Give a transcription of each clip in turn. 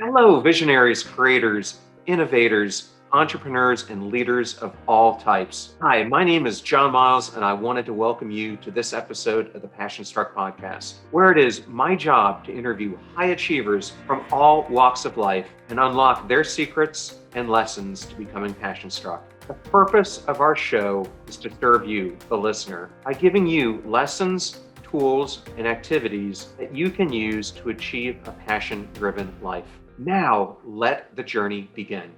Hello, visionaries, creators, innovators, entrepreneurs, and leaders of all types. Hi, my name is John Miles, and I wanted to welcome you to this episode of the Passion Struck podcast, where it is my job to interview high achievers from all walks of life and unlock their secrets and lessons to becoming passion struck. The purpose of our show is to serve you, the listener, by giving you lessons, tools, and activities that you can use to achieve a passion-driven life. Now, let the journey begin.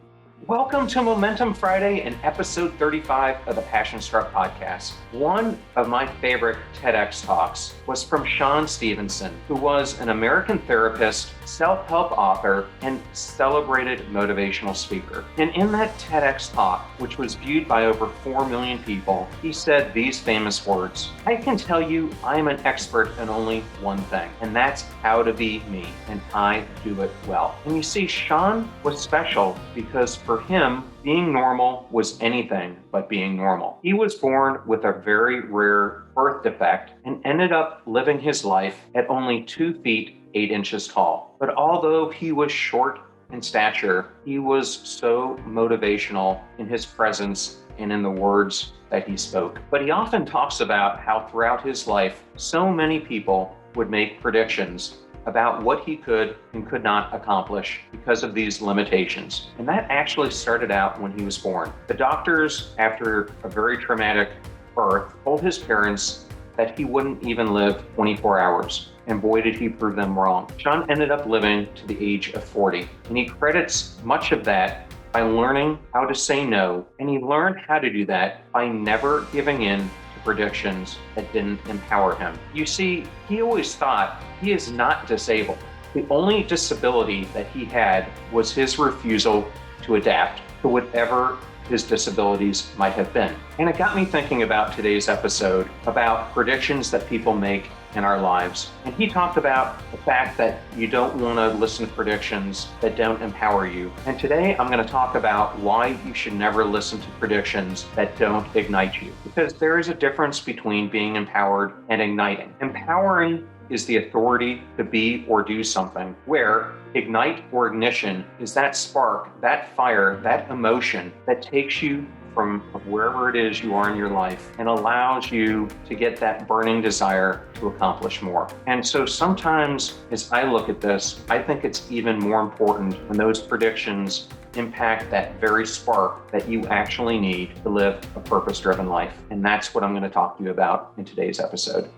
Welcome to Momentum Friday and episode 35 of the Passion Struck podcast. One of my favorite TEDx talks was from Stephenson, who was an American therapist, self-help author, and celebrated motivational speaker. And in that TEDx talk, which was viewed by over 4 million people, he said these famous words: "I can tell you I'm an expert in only one thing, and that's how to be me, and I do it well." And you see, Sean was special because for him, being normal was anything but being normal. He was born with a very rare birth defect and ended up living his life at only 2 feet 8 inches tall. But although he was short in stature, he was so motivational in his presence and in the words that he spoke. But he often talks about how throughout his life, so many people would make predictions about what he could and could not accomplish because of these limitations. And that actually started out when he was born. The doctors, after a very traumatic birth, told his parents that he wouldn't even live 24 hours. And boy, did he prove them wrong. Sean ended up living to the age of 40. And he credits much of that by learning how to say no. And he learned how to do that by never giving in predictions that didn't empower him. You see, he always thought he is not disabled. The only disability that he had was his refusal to adapt to whatever his disabilities might have been. And it got me thinking about today's episode about predictions that people make in our lives. And he talked about the fact that you don't want to listen to predictions that don't empower you. And today I'm going to talk about why you should never listen to predictions that don't ignite you. Because there is a difference between being empowered and igniting. Empowering is the authority to be or do something, where ignite or ignition is that spark, that fire, that emotion that takes you from wherever it is you are in your life and allows you to get that burning desire to accomplish more. And so sometimes as I look at this, I think it's even more important when those predictions impact that very spark that you actually need to live a purpose-driven life. And that's what I'm going to talk to you about in today's episode.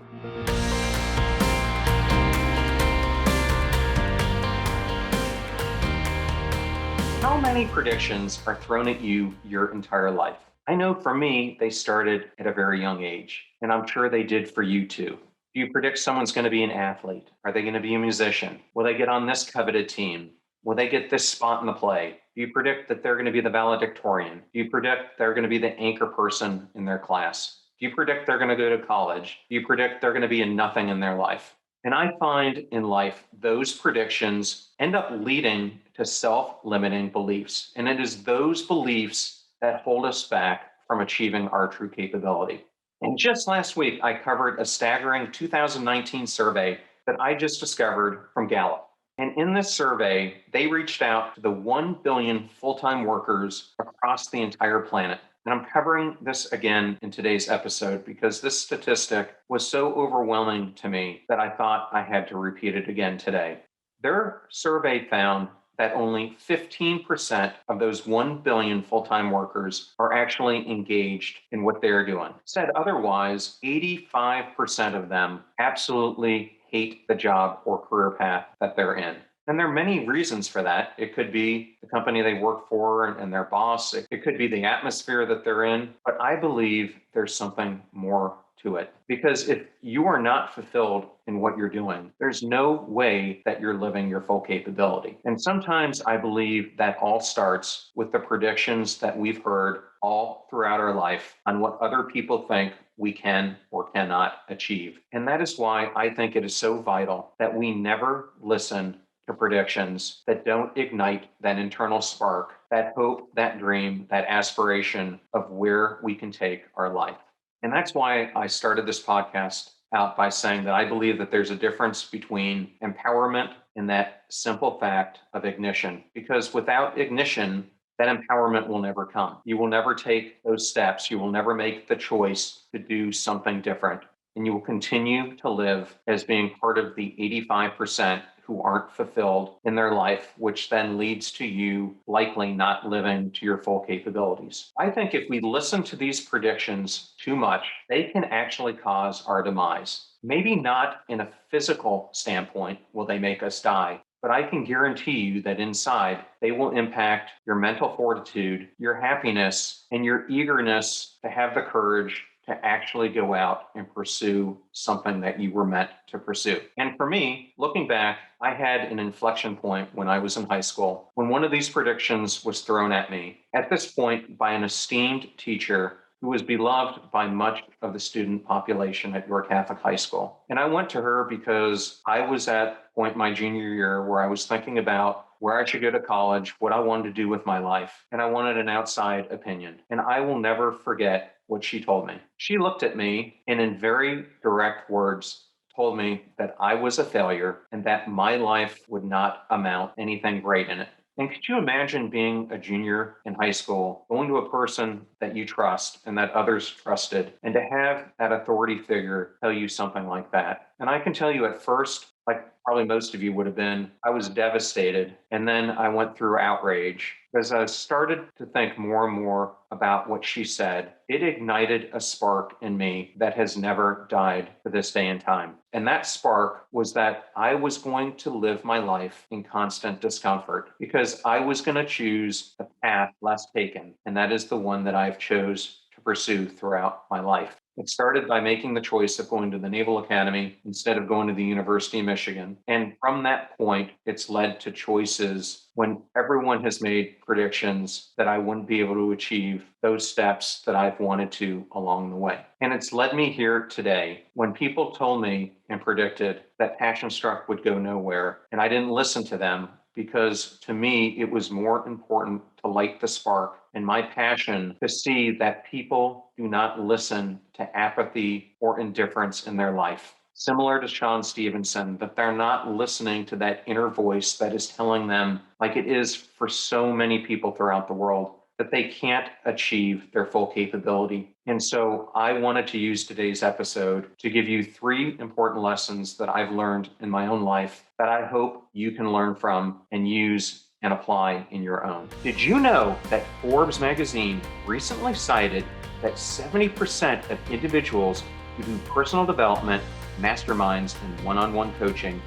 How many predictions are thrown at you your entire life? I know for me, they started at a very young age, and I'm sure they did for you too. Do you predict someone's going to be an athlete? Are they going to be a musician? Will they get on this coveted team? Will they get this spot in the play? Do you predict that they're going to be the valedictorian? Do you predict they're going to be the anchor person in their class? Do you predict they're going to go to college? Do you predict they're going to be a nothing in their life? And I find in life, those predictions end up leading to self-limiting beliefs. And it is those beliefs that hold us back from achieving our true capability. And just last week, I covered a staggering 2019 survey that I just discovered from Gallup. And in this survey, they reached out to the 1 billion full-time workers across the entire planet. And I'm covering this again in today's episode because this statistic was so overwhelming to me that I thought I had to repeat it again today. Their survey found that only 15% of those 1 billion full-time workers are actually engaged in what they're doing. Said otherwise, 85% of them absolutely hate the job or career path that they're in. And there are many reasons for that. It could be the company they work for and their boss. It could be the atmosphere that they're in. But I believe there's something more to it. Because if you are not fulfilled in what you're doing, there's no way that you're living your full capability. And sometimes I believe that all starts with the predictions that we've heard all throughout our life on what other people think we can or cannot achieve. And that is why I think it is so vital that we never listen to predictions that don't ignite that internal spark, that hope, that dream, that aspiration of where we can take our life. And that's why I started this podcast out by saying that I believe that there's a difference between empowerment and that simple fact of ignition. Because without ignition, that empowerment will never come. You will never take those steps. You will never make the choice to do something different. And you will continue to live as being part of the 85% who aren't fulfilled in their life, which then leads to you likely not living to your full capabilities. I think if we listen to these predictions too much, they can actually cause our demise. Maybe not in a physical standpoint will they make us die, but I can guarantee you that inside they will impact your mental fortitude, your happiness, and your eagerness to have the courage to actually go out and pursue something that you were meant to pursue. And for me, looking back, I had an inflection point when I was in high school when one of these predictions was thrown at me, at this point by an esteemed teacher who was beloved by much of the student population at York Catholic High School. And I went to her because I was at point my junior year where I was thinking about where I should go to college, what I wanted to do with my life, and I wanted an outside opinion. And I will never forget what she told me. She looked at me and in very direct words told me that I was a failure and that my life would not amount anything great in it. And could you imagine being a junior in high school, going to a person that you trust and that others trusted, and to have that authority figure tell you something like that? And I can tell you at first, like probably most of you would have been, I was devastated. And then I went through outrage as I started to think more and more about what she said. It ignited a spark in me that has never died to this day and time. And that spark was that I was going to live my life in constant discomfort because I was going to choose the path less taken. And that is the one that I've chose to pursue throughout my life. It started by making the choice of going to the Naval Academy instead of going to the University of Michigan. And from that point, it's led to choices when everyone has made predictions that I wouldn't be able to achieve those steps that I've wanted to along the way. And it's led me here today when people told me and predicted that Passion Struck would go nowhere, and I didn't listen to them because to me, it was more important to light the spark and my passion to see that people do not listen to apathy or indifference in their life. Similar to Sean Stephenson, that they're not listening to that inner voice that is telling them, like it is for so many people throughout the world, that they can't achieve their full capability. And so I wanted to use today's episode to give you 3 important lessons that I've learned in my own life that I hope you can learn from and use and apply in your own. Did you know that Forbes magazine recently cited that 70% of individuals who do personal development, masterminds, and one-on-one coaching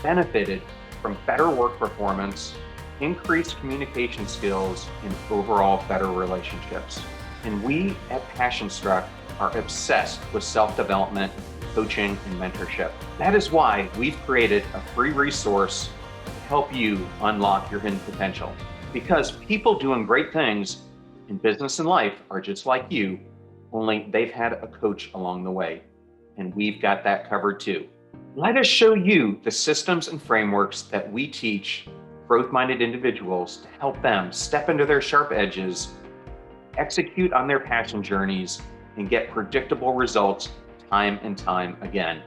benefited from better work performance, increased communication skills, and overall better relationships? And we at Passion Struck are obsessed with self-development, coaching, and mentorship. That is why we've created a free resource to help you unlock your hidden potential. Because people doing great things in business and life are just like you, only they've had a coach along the way. And we've got that covered too. Let us show you the systems and frameworks that we teach growth-minded individuals to help them step into their sharp edges, execute on their passion journeys, and get predictable results time and time again.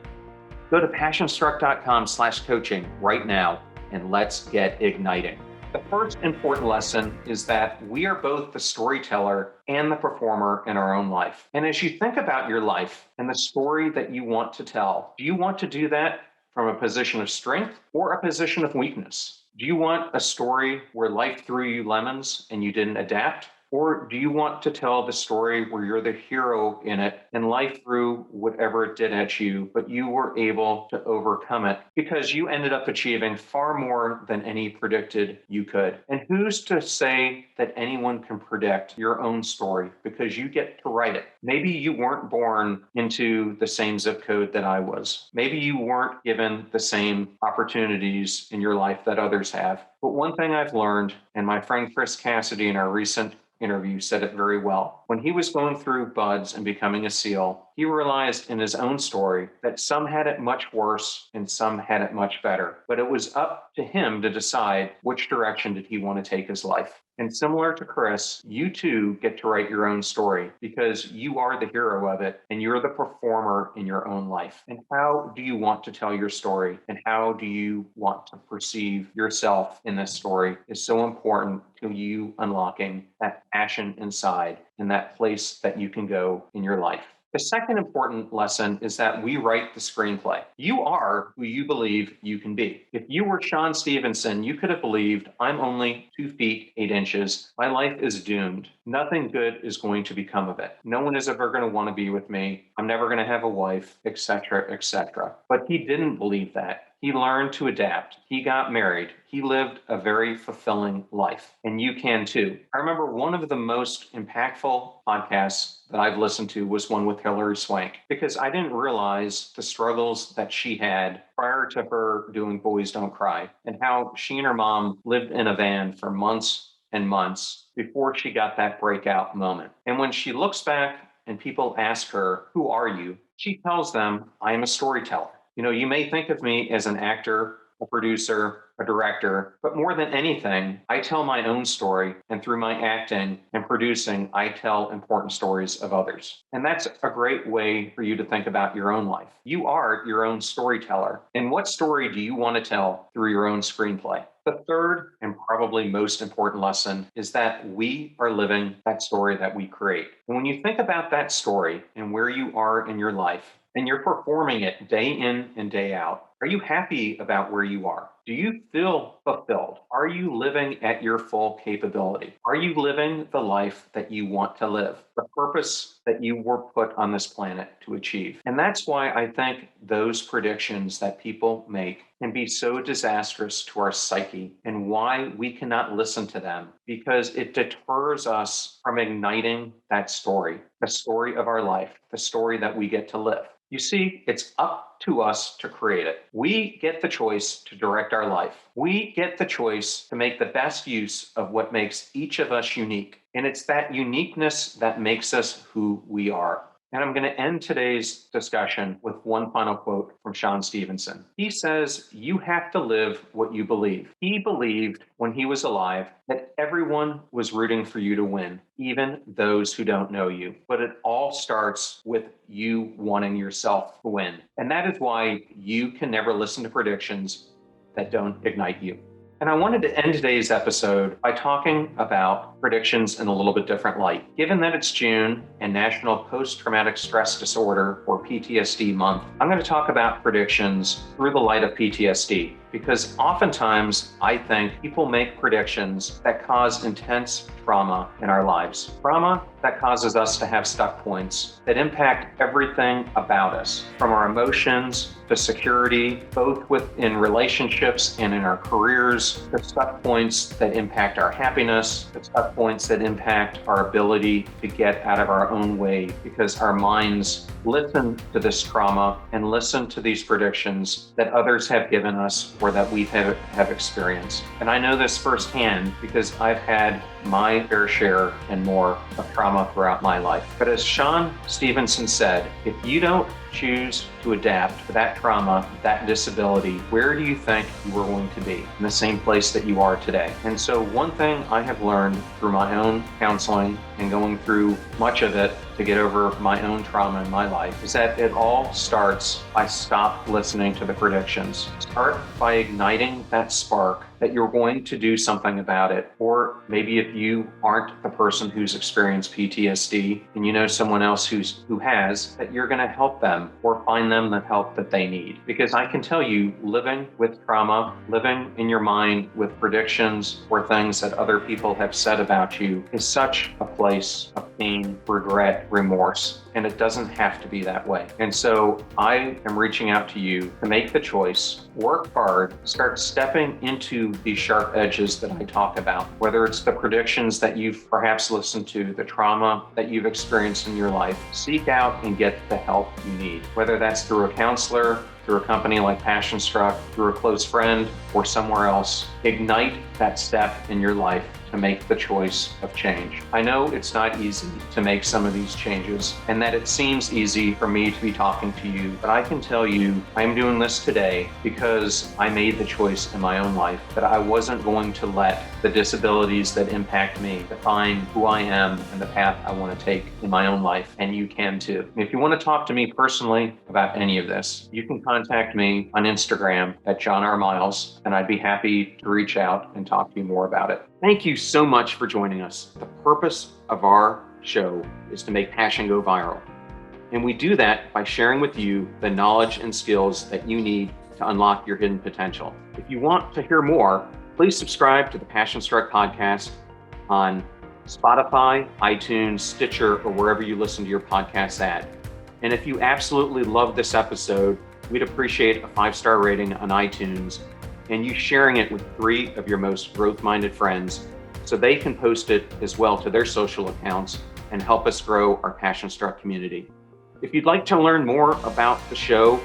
Go to passionstruck.com/coaching right now and let's get igniting. The first important lesson is that we are both the storyteller and the performer in our own life. And as you think about your life and the story that you want to tell, do you want to do that from a position of strength or a position of weakness? Do you want a story where life threw you lemons and you didn't adapt? Or do you want to tell the story where you're the hero in it and life threw whatever it did at you, but you were able to overcome it because you ended up achieving far more than any predicted you could? And who's to say that anyone can predict your own story because you get to write it? Maybe you weren't born into the same zip code that I was. Maybe you weren't given the same opportunities in your life that others have. But one thing I've learned, and my friend Chris Cassidy in our recent interview said it very well. When he was going through BUDS and becoming a SEAL, He realized in his own story that some had it much worse and some had it much better. But it was up to him to decide which direction did he want to take his life. And similar to Chris, you too get to write your own story because you are the hero of it and you're the performer in your own life. And how do you want to tell your story? And how do you want to perceive yourself in this story is so important to you unlocking that passion inside and that place that you can go in your life. The second important lesson is that we write the screenplay. You are who you believe you can be. If you were Sean Stephenson, you could have believed, I'm only 2 feet, 8 inches. My life is doomed. Nothing good is going to become of it. No one is ever going to want to be with me. I'm never going to have a wife, etc., etc. But he didn't believe that. He learned to adapt. He got married. He lived a very fulfilling life. And you can too. I remember one of the most impactful podcasts that I've listened to was one with Hilary Swank, because I didn't realize the struggles that she had prior to her doing Boys Don't Cry, and how she and her mom lived in a van for months and months before she got that breakout moment. And when she looks back and people ask her, who are you? She tells them, I am a storyteller. You know, you may think of me as an actor, a producer, a director, but more than anything, I tell my own story, and through my acting and producing, I tell important stories of others. And that's a great way for you to think about your own life. You are your own storyteller. And what story do you want to tell through your own screenplay? The third and probably most important lesson is that we are living that story that we create. And when you think about that story and where you are in your life, and you're performing it day in and day out, are you happy about where you are? Do you feel fulfilled? Are you living at your full capability? Are you living the life that you want to live? The purpose that you were put on this planet to achieve? And that's why I think those predictions that people make can be so disastrous to our psyche, and why we cannot listen to them, because it deters us from igniting that story, the story of our life, the story that we get to live. You see, it's up to us to create it. We get the choice to direct our life. We get the choice to make the best use of what makes each of us unique. And it's that uniqueness that makes us who we are. And I'm going to end today's discussion with one final quote from Sean Stephenson. He says, you have to live what you believe. He believed when he was alive that everyone was rooting for you to win, even those who don't know you. But it all starts with you wanting yourself to win. And that is why you can never listen to predictions that don't ignite you. And I wanted to end today's episode by talking about predictions in a little bit different light. Given that it's June and National Post-Traumatic Stress Disorder, or PTSD month, I'm going to talk about predictions through the light of PTSD. Because oftentimes I think people make predictions that cause intense trauma in our lives. Trauma that causes us to have stuck points that impact everything about us, from our emotions to security, both within relationships and in our careers, to stuck points that impact our happiness, to stuck points that impact our ability to get out of our own way, because our minds listen to this trauma and listen to these predictions that others have given us or that we have experienced. And I know this firsthand because I've had my fair share and more of trauma throughout my life. But as Sean Stephenson said, if you don't choose to adapt to that trauma, that disability, where do you think you are going to be? In the same place that you are today. And so one thing I have learned through my own counseling and going through much of it to get over my own trauma in my life is that it all starts by stop listening to the predictions. Start by igniting that spark that you're going to do something about it. Or maybe if you aren't the person who's experienced PTSD and you know someone else who has, that you're going to help them or find them the help that they need. Because I can tell you, living with trauma, living in your mind with predictions or things that other people have said about you is such a place of pain, regret, remorse. And it doesn't have to be that way. And so I am reaching out to you to make the choice, work hard, start stepping into these sharp edges that I talk about, whether it's the predictions that you've perhaps listened to, the trauma that you've experienced in your life. Seek out and get the help you need, whether that's through a counselor, through a company like Passion Struck, through a close friend, or somewhere else, ignite that step in your life to make the choice of change. I know it's not easy to make some of these changes and that it seems easy for me to be talking to you, but I can tell you I'm doing this today because I made the choice in my own life that I wasn't going to let the disabilities that impact me define who I am and the path I want to take in my own life, and you can too. If you want to talk to me personally about any of this, you can contact me on Instagram at John R. Miles, and I'd be happy to reach out and talk to you more about it. Thank you so much for joining us. The purpose of our show is to make passion go viral. And we do that by sharing with you the knowledge and skills that you need to unlock your hidden potential. If you want to hear more, please subscribe to the Passion Struck podcast on Spotify, iTunes, Stitcher, or wherever you listen to your podcasts at. And if you absolutely love this episode, we'd appreciate a 5-star rating on iTunes and you sharing it with 3 of your most growth-minded friends so they can post it as well to their social accounts and help us grow our Passion Struck community. If you'd like to learn more about the show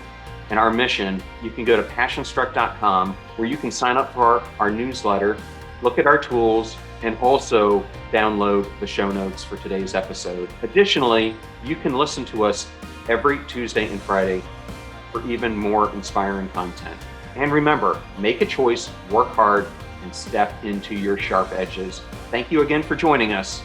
and our mission, you can go to passionstruck.com where you can sign up for our newsletter, look at our tools, and also download the show notes for today's episode. Additionally, you can listen to us every Tuesday and Friday for even more inspiring content. And remember, make a choice, work hard, and step into your sharp edges. Thank you again for joining us.